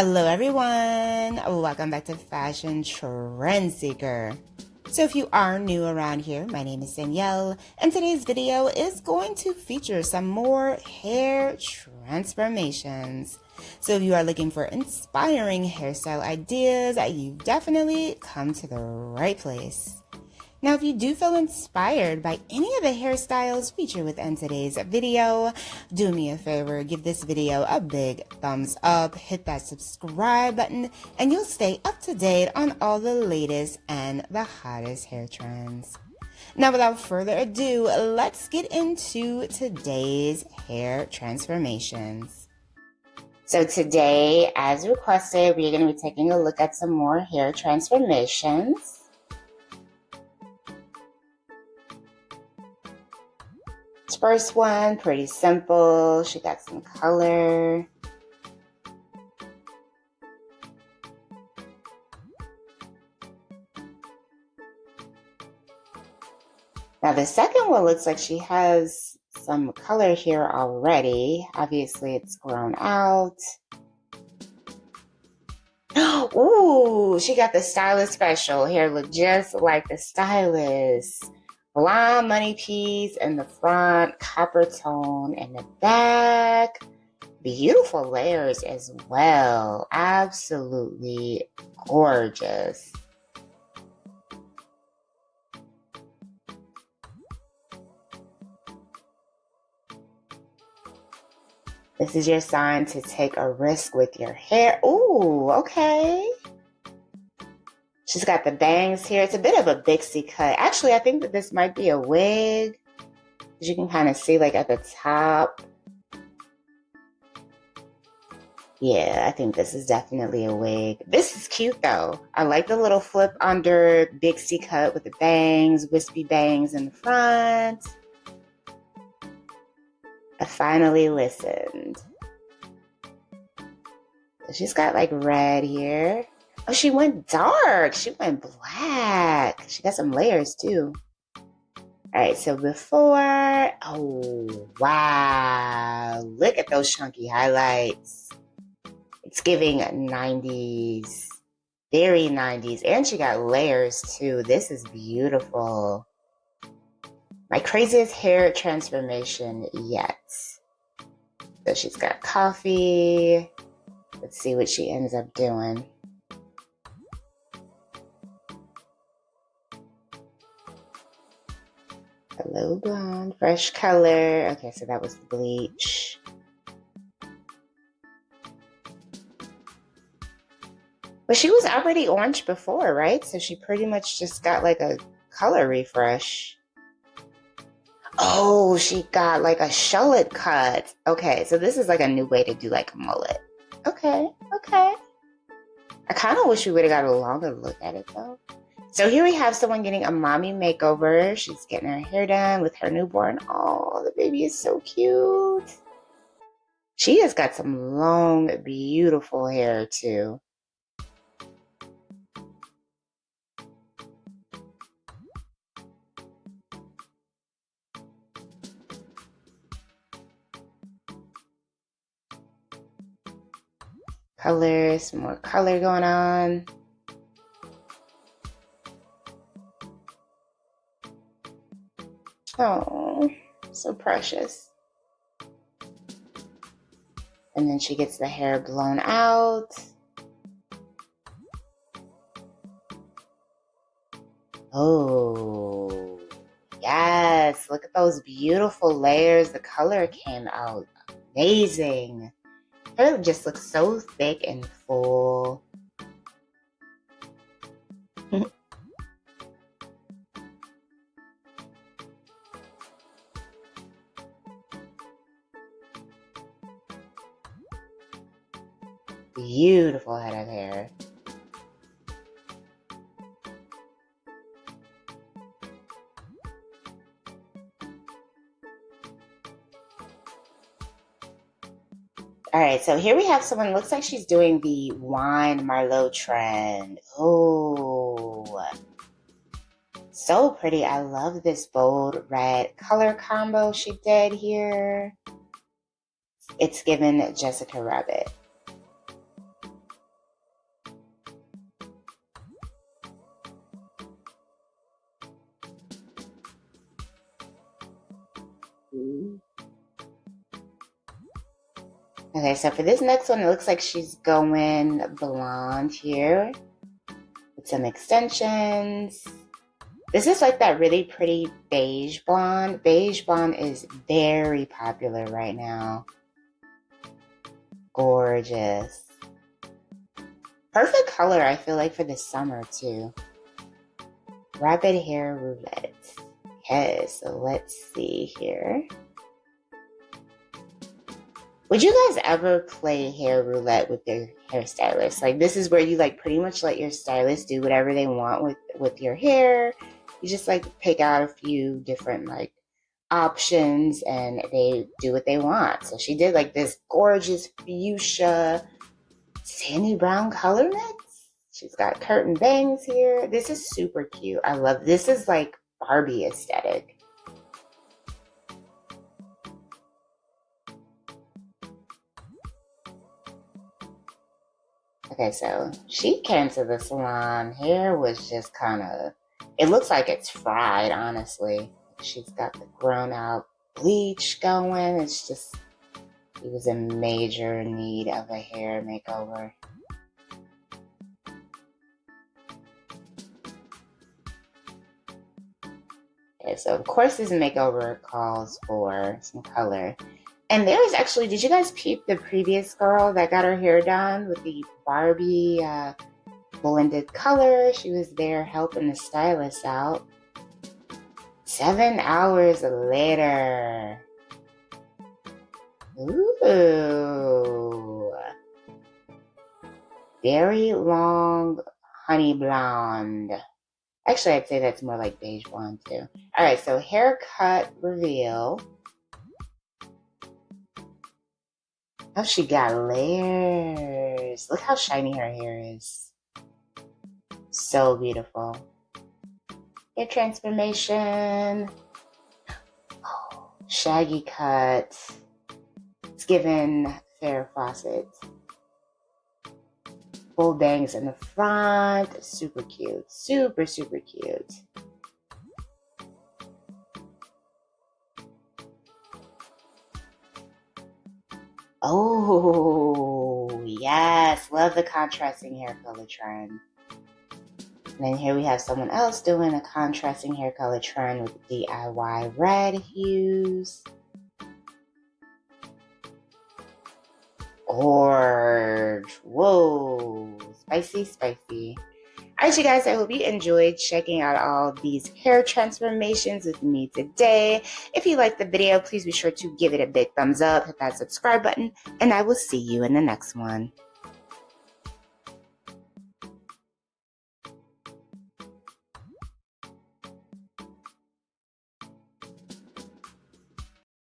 Hello everyone, welcome back to Fashion Trend Seeker. So if you are new around here, my name is Danielle, and today's video is going to feature some more hair transformations. So if you are looking for inspiring hairstyle ideas, you've definitely come to the right place. Now, if you do feel inspired by any of the hairstyles featured within today's video, do me a favor, give this video a big thumbs up, hit that subscribe button, and you'll stay up to date on all the latest and the hottest hair trends. Now, without further ado, let's get into today's hair transformations. So today, as requested, we're going to be taking a look at some more hair transformations. First one, pretty simple. She got some color. Now the second one looks like she has some color here already. Obviously it's grown out. Ooh, she got the stylist special. Hair look just like the stylist. Blonde money piece in the front, copper tone in the back. Beautiful layers as well. Absolutely gorgeous. This is your sign to take a risk with your hair. Ooh, okay. She's got the bangs here. It's a bit of a Bixie cut. Actually, I think that this might be a wig. As you can kind of see, like at the top. Yeah, I think this is definitely a wig. This is cute though. I like the little flip under Bixie cut with the bangs, wispy bangs in the front. I finally listened. So she's got like red here. Oh, she went dark. She went black. She got some layers too. All right, so before, oh, wow. Look at those chunky highlights. It's giving 90s, very 90s. And she got layers too. This is beautiful. My craziest hair transformation yet. So she's got coffee. Let's see what she ends up doing. Hello, blonde, fresh color. Okay, so that was the bleach. But she was already orange before, right? So she pretty much just got like a color refresh. Oh, she got like a shullet cut. Okay, so this is like a new way to do like a mullet. Okay. I kind of wish we would have got a longer look at it though. So here we have someone getting a mommy makeover. She's getting her hair done with her newborn. Oh, the baby is so cute. She has got some long, beautiful hair too. Color, some more color going on. Oh, so precious. And then she gets the hair blown out. Oh, yes. Look at those beautiful layers. The color came out amazing. Hair just looks so thick and full. Beautiful head of hair. All right, so here we have someone, looks like she's doing the wine Merlot trend. Oh, so pretty. I love this bold red color combo she did here. It's given Jessica Rabbit. Okay, so for this next one, it looks like she's going blonde here with some extensions. This is like that really pretty beige blonde. Beige blonde is very popular right now. Gorgeous. Perfect color, I feel like, for the summer, too. Rapid hair roulette. Okay, so let's see here. Would you guys ever play hair roulette with your hairstylist? Like, this is where you like pretty much let your stylist do whatever they want with your hair. You just like pick out a few different like options and they do what they want. So she did like this gorgeous fuchsia sandy brown color mix. She's got curtain bangs here. This is super cute. I love this. Is like Barbie aesthetic. Okay, so she came to the salon. Hair was just kind of, it looks like it's fried, honestly. She's got the grown out bleach going. It's just, he was in major need of a hair makeover. Okay, so of course this makeover calls for some color. And there was actually, did you guys peep the previous girl that got her hair done with the Barbie blended color? She was there helping the stylist out. 7 hours later. Ooh. Very long honey blonde. Actually, I'd say that's more like beige blonde too. All right, so haircut reveal. Oh, she got layers. Look how shiny her hair is. So beautiful. Hair transformation. Oh, shaggy cut. It's given Farrah Fawcett. Full bangs in the front. Super cute. Super, super cute. Oh, yes. Love the contrasting hair color trend. And then here we have someone else doing a contrasting hair color trend with DIY red hues. Gorge. Whoa. Spicy, spicy. All right, you guys, I hope you enjoyed checking out all these hair transformations with me today. If you liked the video, please be sure to give it a big thumbs up, hit that subscribe button, and I will see you in the next one.